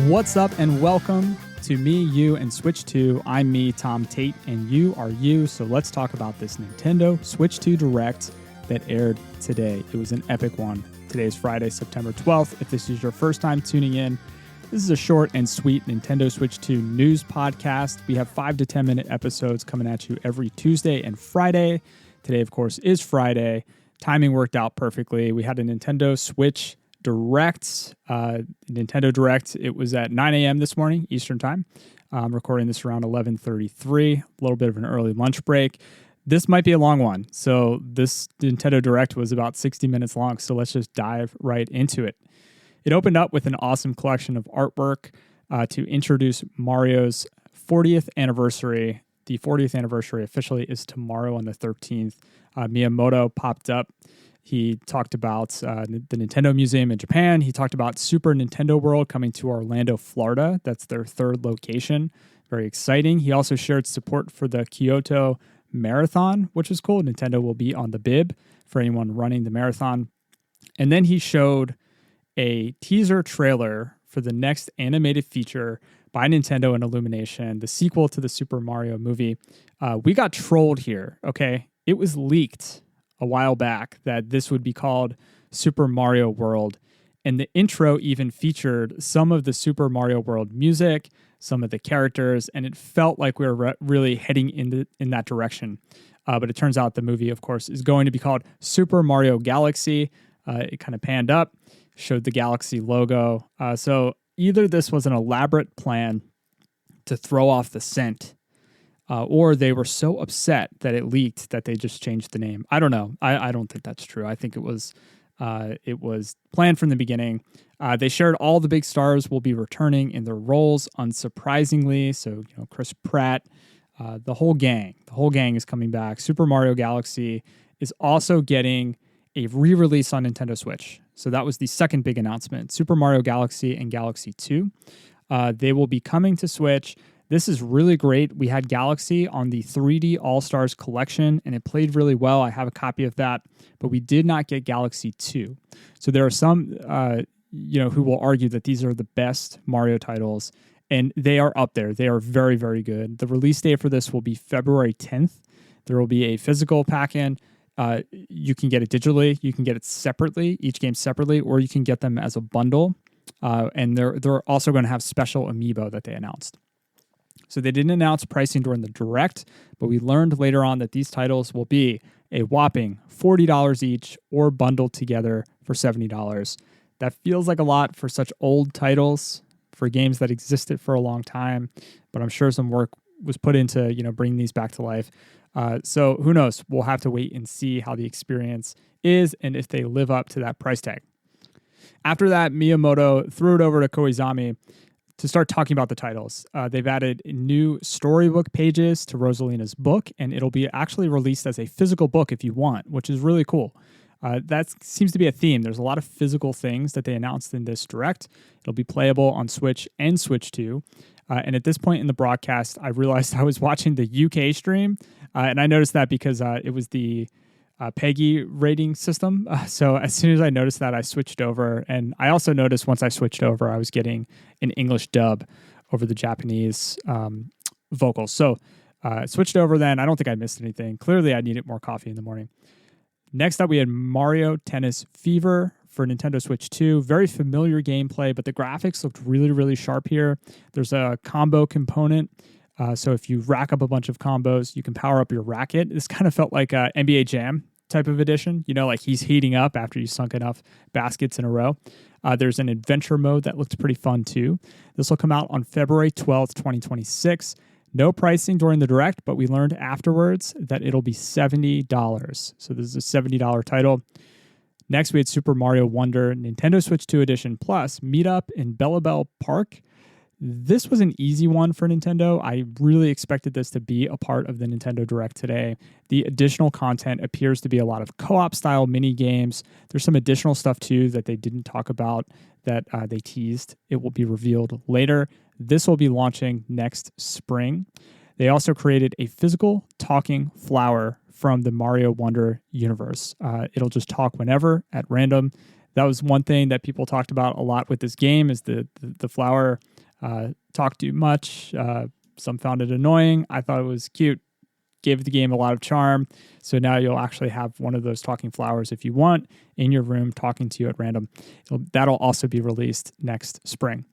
What's up and welcome to Me, You, and Switch 2. I'm me, Tom Tate, and you are you. So let's talk about this Nintendo Switch 2 Direct that aired today. It was an epic one. Today is Friday, September 12th. If this is your first time tuning in, this is a short and sweet Nintendo Switch 2 news podcast. We have 5 to 10 minute episodes coming at you every Tuesday and Friday. Today, of course, is Friday. Timing worked out perfectly. We had a Nintendo Switch Direct. Nintendo Direct. It was at 9 a.m. this morning, Eastern Time. I'm recording this around 11:33, a little bit of an early lunch break. This might be a long one. So this Nintendo Direct was about 60 minutes long. So let's just dive right into it. It opened up with an awesome collection of artwork to introduce Mario's 40th anniversary. The 40th anniversary officially is tomorrow on the 13th. Miyamoto popped up. He talked about the Nintendo Museum in Japan. He talked about Super Nintendo World coming to Orlando, Florida. That's their third location. Very exciting. He also shared support for the Kyoto Marathon, which is cool. Nintendo will be on the bib for anyone running the marathon. And then he showed a teaser trailer for the next animated feature by Nintendo and Illumination, the sequel to the Super Mario movie. We got trolled here, okay? It was leaked a while back that this would be called Super Mario World. And the intro even featured some of the Super Mario World music, some of the characters, and it felt like we were really heading in that direction. But it turns out the movie, of course, is going to be called Super Mario Galaxy. It kind of panned up, showed the Galaxy logo. So either this was an elaborate plan to throw off the scent, or they were so upset that it leaked that they just changed the name. I don't know. I don't think that's true. I think it was planned from the beginning. They shared all the big stars will be returning in their roles, unsurprisingly. So, Chris Pratt, the whole gang is coming back. Super Mario Galaxy is also getting a re-release on Nintendo Switch. So that was the second big announcement. Super Mario Galaxy and Galaxy 2. They will be coming to Switch. This is really great. We had Galaxy on the 3D All-Stars collection, and it played really well. I have a copy of that, but we did not get Galaxy 2. So there are some, who will argue that these are the best Mario titles, and they are up there. They are very, very good. The release date for this will be February 10th. There will be a physical pack-in. You can get it digitally. You can get it separately, each game separately, or you can get them as a bundle. And they're also going to have special amiibo that they announced. So they didn't announce pricing during the Direct, but we learned later on that these titles will be a whopping $40 each or bundled together for $70. That feels like a lot for such old titles, for games that existed for a long time, but I'm sure some work was put into, bringing these back to life. So who knows? We'll have to wait and see how the experience is and if they live up to that price tag. After that, Miyamoto threw it over to Koizumi to start talking about the titles. They've added new storybook pages to Rosalina's book, and it'll be actually released as a physical book if you want, which is really cool. That seems to be a theme. There's a lot of physical things that they announced in this Direct. It'll be playable on Switch and Switch 2. And at this point in the broadcast, I realized I was watching the UK stream, and I noticed that because it was the PEGI rating system. So as soon as I noticed that, I switched over. And I also noticed once I switched over, I was getting an English dub over the Japanese vocals. So I switched over then. I don't think I missed anything. Clearly, I needed more coffee in the morning. Next up, we had Mario Tennis Fever for Nintendo Switch 2. Very familiar gameplay, but the graphics looked really, really sharp here. There's a combo component. So if you rack up a bunch of combos, you can power up your racket. This kind of felt like a NBA Jam type of edition. Like he's heating up after you sunk enough baskets in a row. There's an adventure mode that looked pretty fun too. This will come out on February 12th, 2026. No pricing during the Direct, but we learned afterwards that it'll be $70. So this is a $70 title. Next, we had Super Mario Wonder Nintendo Switch 2 Edition Plus Meetup in Bellabelle Park. This was an easy one for Nintendo. I really expected this to be a part of the Nintendo Direct today. The additional content appears to be a lot of co-op style mini games. There's some additional stuff too that they didn't talk about that they teased. It will be revealed later. This will be launching next spring. They also created a physical talking flower from the Mario Wonder universe. It'll just talk whenever at random. That was one thing that people talked about a lot with this game is the flower talk too much. Some found it annoying. I thought it was cute. Gave the game a lot of charm. So now you'll actually have one of those talking flowers if you want in your room talking to you at random. That'll also be released next spring.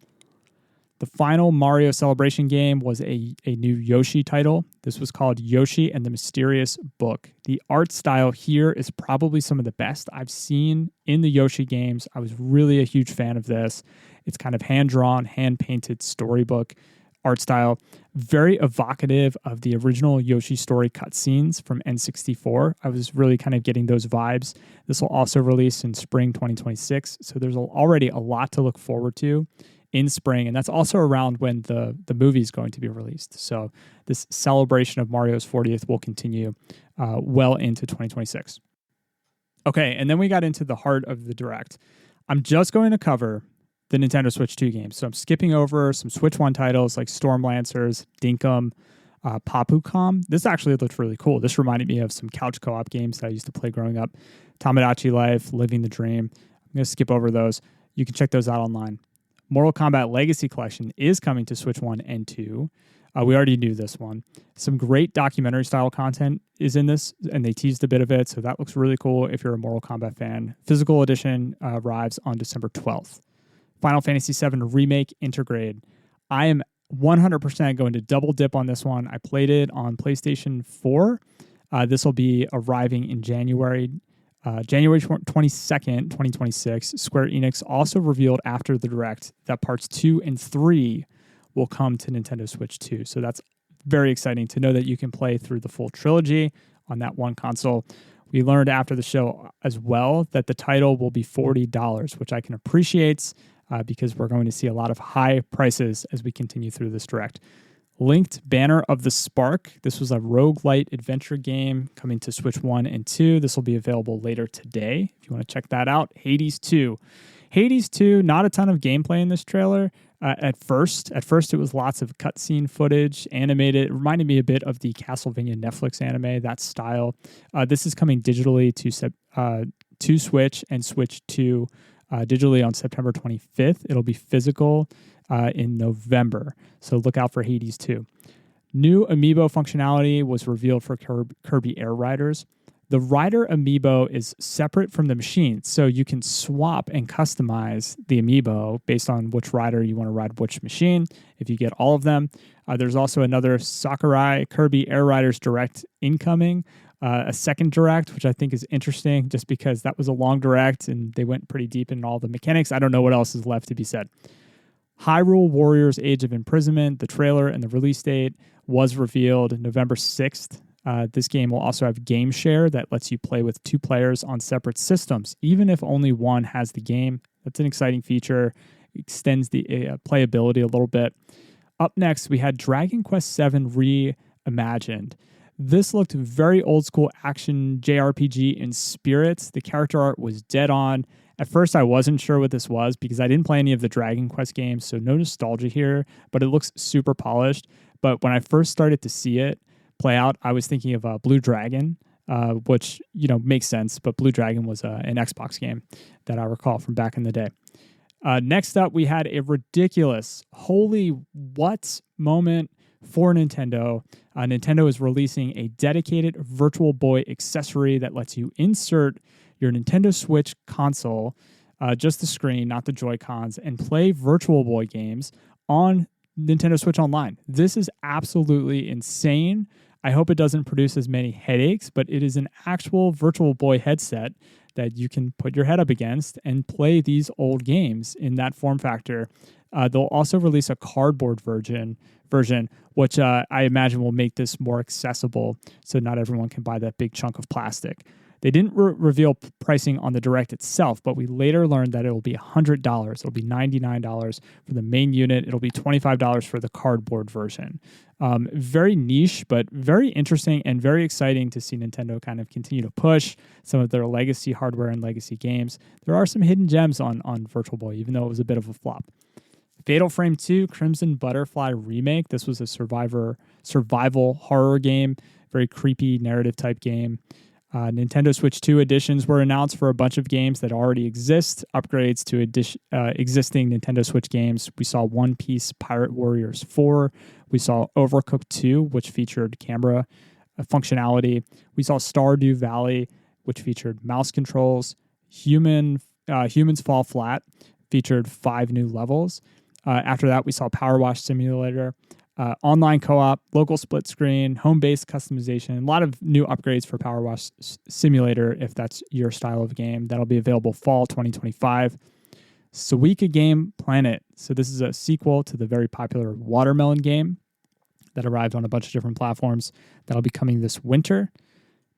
The final Mario Celebration game was a new Yoshi title. This was called Yoshi and the Mysterious Book. The art style here is probably some of the best I've seen in the Yoshi games. I was really a huge fan of this. It's kind of hand-drawn, hand-painted storybook art style, very evocative of the original Yoshi story cutscenes from N64. I was really kind of getting those vibes. This will also release in spring 2026, so there's already a lot to look forward to in spring, and that's also around when the movie is going to be released. So this celebration of Mario's 40th will continue well into 2026. Okay, and then we got into the heart of the Direct. I'm just going to cover the Nintendo Switch 2 games. So I'm skipping over some Switch 1 titles like Storm Lancers, Dinkum, Papucom. This actually looked really cool. This reminded me of some couch co-op games that I used to play growing up. Tomodachi Life, Living the Dream. I'm going to skip over those. You can check those out online. Mortal Kombat Legacy Collection is coming to Switch 1 and 2. We already knew this one. Some great documentary-style content is in this, and they teased a bit of it, so that looks really cool if you're a Mortal Kombat fan. Physical edition arrives on December 12th. Final Fantasy VII Remake Intergrade. I am 100% going to double dip on this one. I played it on PlayStation 4. This will be arriving in January 22nd, 2026. Square Enix also revealed after the Direct that parts 2 and 3 will come to Nintendo Switch 2. So that's very exciting to know that you can play through the full trilogy on that one console. We learned after the show as well that the title will be $40, which I can appreciate because we're going to see a lot of high prices as we continue through this Direct. Linked Banner of the Spark. This was a roguelite adventure game coming to Switch 1 and 2. This will be available later today if you want to check that out. Hades 2. Hades 2, not a ton of gameplay in this trailer. At first, it was lots of cutscene footage, animated. It reminded me a bit of the Castlevania Netflix anime, that style. This is coming digitally to Switch and Switch 2 digitally on September 25th. It'll be physical in November. So look out for Hades 2. New amiibo functionality was revealed for Kirby Air Riders. The Rider amiibo is separate from the machine, so you can swap and customize the amiibo based on which rider you want to ride which machine, if you get all of them. There's also another Sakurai Kirby Air Riders Direct incoming, a second Direct, which I think is interesting just because that was a long Direct and they went pretty deep in all the mechanics. I don't know what else is left to be said. Hyrule Warriors Age of Imprisonment, the trailer and the release date was revealed November 6th. This game will also have game share that lets you play with 2 players on separate systems, even if only one has the game. That's an exciting feature. It extends the playability a little bit. Up next, we had Dragon Quest VII Reimagined. This looked very old school action JRPG in spirit. The character art was dead on. At first, I wasn't sure what this was because I didn't play any of the Dragon Quest games, so no nostalgia here, but it looks super polished. But when I first started to see it play out, I was thinking of Blue Dragon, which, makes sense, but Blue Dragon was an Xbox game that I recall from back in the day. Next up, we had a ridiculous, holy what moment for Nintendo. Nintendo is releasing a dedicated Virtual Boy accessory that lets you insert your Nintendo Switch console, just the screen, not the Joy-Cons, and play Virtual Boy games on Nintendo Switch Online. This is absolutely insane. I hope it doesn't produce as many headaches, but it is an actual Virtual Boy headset that you can put your head up against and play these old games in that form factor. They'll also release a cardboard version, which I imagine will make this more accessible so not everyone can buy that big chunk of plastic. They didn't reveal pricing on the Direct itself, but we later learned that it will be $100. It'll be $99 for the main unit. It'll be $25 for the cardboard version. Very niche, but very interesting and very exciting to see Nintendo kind of continue to push some of their legacy hardware and legacy games. There are some hidden gems on Virtual Boy, even though it was a bit of a flop. Fatal Frame 2 Crimson Butterfly Remake. This was a survival horror game, very creepy narrative type game. Nintendo Switch 2 editions were announced for a bunch of games that already exist, upgrades to existing Nintendo Switch games. We saw One Piece Pirate Warriors 4. We saw Overcooked 2, which featured camera functionality. We saw Stardew Valley, which featured mouse controls. Humans Fall Flat featured 5 new levels. After that, we saw Power Wash Simulator, online co-op, local split screen, home-based customization, a lot of new upgrades for Power Wash Simulator if that's your style of game. That'll be available fall 2025. Suika Game Planet. So this is a sequel to the very popular Watermelon game that arrived on a bunch of different platforms. That'll be coming this winter.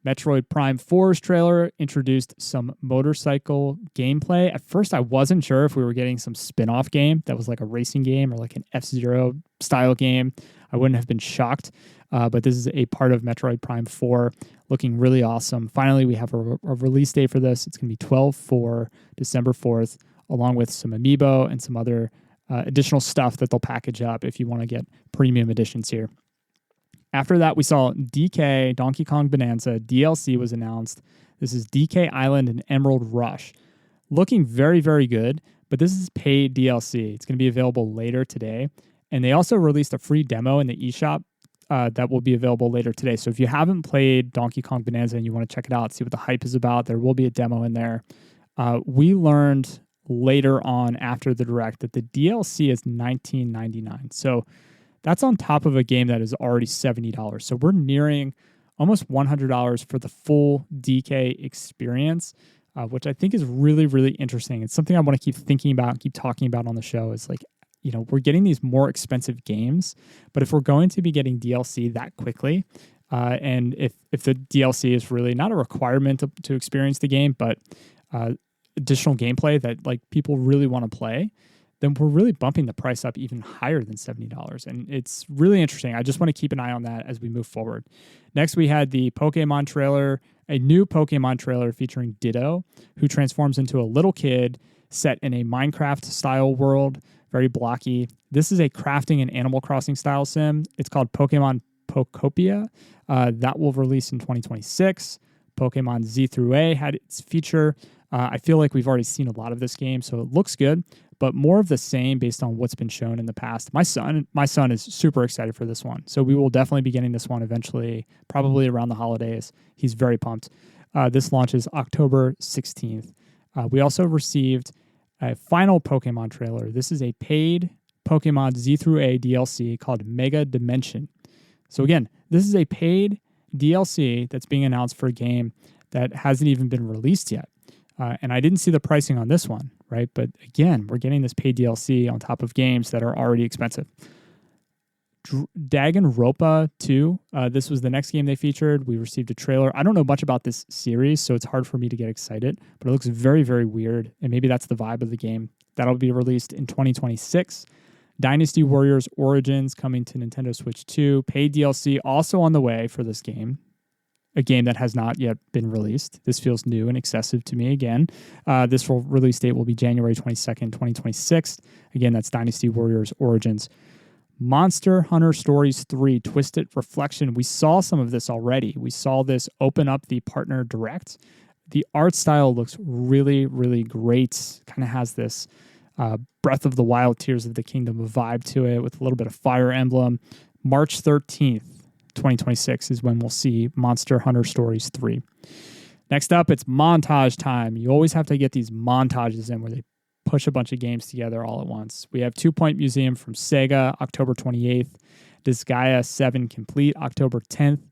Metroid Prime 4's trailer introduced some motorcycle gameplay. At first, I wasn't sure if we were getting some spin-off game that was like a racing game or like an F-Zero style game. I wouldn't have been shocked, but this is a part of Metroid Prime 4, looking really awesome. Finally, we have a release date for this. It's going to be 12/4, December 4th, along with some amiibo and some other additional stuff that they'll package up if you want to get premium editions here. After that, we saw DK, Donkey Kong Bonanza, DLC was announced. This is DK Island and Emerald Rush. Looking very, very good, but this is paid DLC. It's going to be available later today. And they also released a free demo in the eShop that will be available later today. So if you haven't played Donkey Kong Bonanza and you want to check it out, see what the hype is about, there will be a demo in there. We learned later on after the Direct that the DLC is $19.99. So that's on top of a game that is already $70. So we're nearing almost $100 for the full DK experience, which I think is really, really interesting. It's something I want to keep thinking about, keep talking about on the show. Is like, you know, we're getting these more expensive games, but if we're going to be getting DLC that quickly, and if the DLC is really not a requirement to experience the game, but additional gameplay that like people really want to play, then we're really bumping the price up even higher than $70. And it's really interesting. I just want to keep an eye on that as we move forward. Next, we had the Pokemon trailer, a new Pokemon trailer featuring Ditto, who transforms into a little kid set in a Minecraft-style world, very blocky. This is a crafting and Animal Crossing style sim. It's called Pokemon Pokopia. That will release in 2026. Pokemon Z through A had its feature. I feel like we've already seen a lot of this game, so it looks good, but more of the same based on what's been shown in the past. My son is super excited for this one, so we will definitely be getting this one eventually, probably around the holidays. He's very pumped. This launches October 16th. We also received a final Pokemon trailer. This is a paid Pokemon Z through A DLC called Mega Dimension. So again, this is a paid DLC that's being announced for a game that hasn't even been released yet. And I didn't see the pricing on this one, right? But again, we're getting this paid DLC on top of games that are already expensive. Danganronpa 2, this was the next game they featured. We received a trailer. I don't know much about this series, so it's hard for me to get excited, but it looks very, very weird, and maybe that's the vibe of the game. That'll be released in 2026. Dynasty Warriors Origins coming to Nintendo Switch 2. Paid DLC also on the way for this game. A game that has not yet been released. This feels new and excessive to me again. This release date will be January 22nd, 2026. Again, that's Dynasty Warriors Origins. Monster Hunter Stories 3 Twisted Reflection. We saw some of this already. We saw this open up the partner direct. The art style looks really, really great. Kind of has this Breath of the Wild, Tears of the Kingdom vibe to it with a little bit of Fire Emblem. March 13th. 2026 is when we'll see Monster Hunter Stories 3. Next up, it's montage time. You always have to get these montages in where they push a bunch of games together all at once. We have 2 Point Museum from Sega, October 28th. Disgaea 7 Complete, October 10th.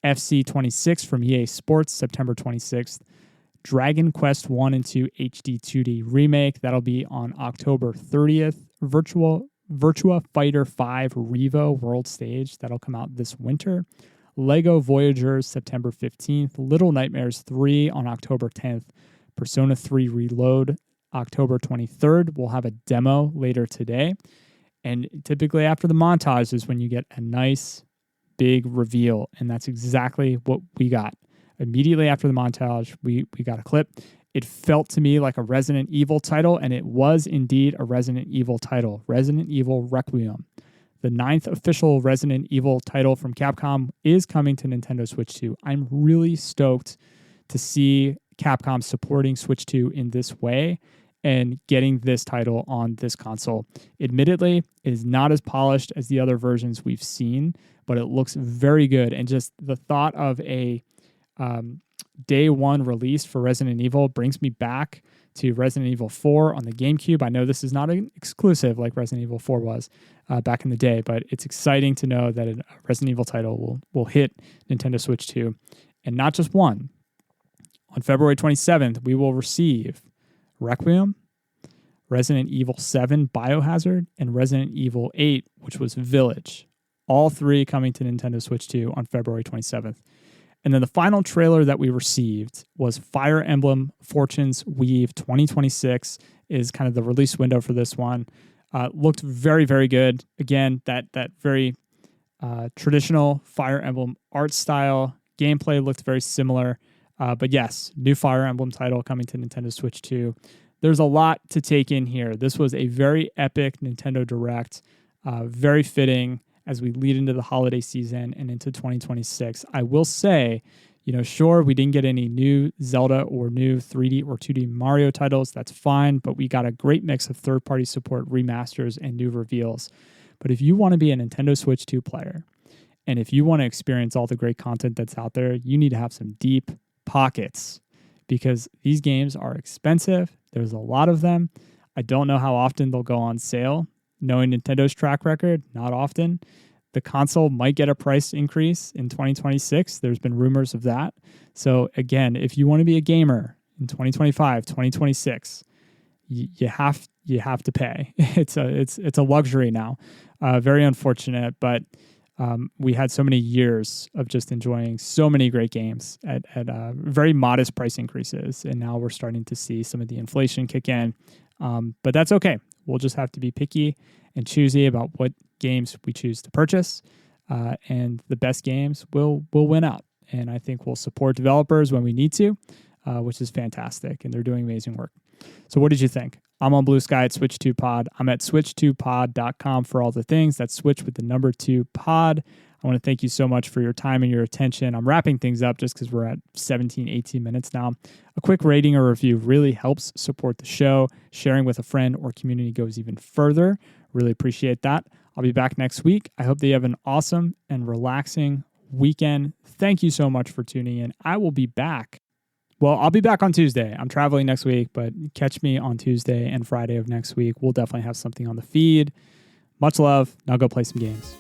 FC 26 from EA Sports, September 26th. Dragon Quest 1 and 2 HD 2D Remake, that'll be on October 30th. Virtua Fighter 5 Revo World Stage, that'll come out this winter. Lego Voyagers, September 15th. Little Nightmares 3 on October 10th. Persona 3 Reload, October 23rd. We'll have a demo later today. And typically after the montage is when you get a nice big reveal. And that's exactly what we got. Immediately after the montage, we got a clip. It felt to me like a Resident Evil title, and it was indeed a Resident Evil title, Resident Evil Requiem. The 9th official Resident Evil title from Capcom is coming to Nintendo Switch 2. I'm really stoked to see Capcom supporting Switch 2 in this way and getting this title on this console. Admittedly, it is not as polished as the other versions we've seen, but it looks very good. And just the thought of a day one release for Resident Evil brings me back to Resident Evil 4 on the GameCube. I know this is not an exclusive like Resident Evil 4 was back in the day, but it's exciting to know that a Resident Evil title will hit Nintendo Switch 2. And not just one. On February 27th, we will receive Requiem, Resident Evil 7 Biohazard, and Resident Evil 8, which was Village. All three coming to Nintendo Switch 2 on February 27th. And then the final trailer that we received was Fire Emblem Fortune's Weave 2026 is kind of the release window for this one. Looked very, very good. Again, that very traditional Fire Emblem art style. Gameplay looked very similar. But yes, new Fire Emblem title coming to Nintendo Switch 2. There's a lot to take in here. This was a very epic Nintendo Direct, very fitting as we lead into the holiday season and into 2026. I will say, sure, we didn't get any new Zelda or new 3D or 2D Mario titles. That's fine, but we got a great mix of third-party support, remasters, and new reveals. But if you want to be a Nintendo Switch 2 player, and if you want to experience all the great content that's out there, you need to have some deep pockets because these games are expensive. There's a lot of them. I don't know how often they'll go on sale. Knowing Nintendo's track record, not often. The console might get a price increase in 2026. There's been rumors of that. So again, if you want to be a gamer in 2025, 2026, you have to pay. It's a luxury now. Very unfortunate, but we had so many years of just enjoying so many great games at very modest price increases, and now we're starting to see some of the inflation kick in. But that's okay. We'll just have to be picky and choosy about what games we choose to purchase, and the best games will win out. And I think we'll support developers when we need to, which is fantastic, and they're doing amazing work. So what did you think? I'm on Blue Sky at Switch2Pod. I'm at switch2pod.com for all the things. That's Switch with the number 2 pod. I want to thank you so much for your time and your attention. I'm wrapping things up just because we're at 17, 18 minutes now. A quick rating or review really helps support the show. Sharing with a friend or community goes even further. Really appreciate that. I'll be back next week. I hope that you have an awesome and relaxing weekend. Thank you so much for tuning in. I will be back. Well, I'll be back on Tuesday. I'm traveling next week, but catch me on Tuesday and Friday of next week. We'll definitely have something on the feed. Much love. Now go play some games.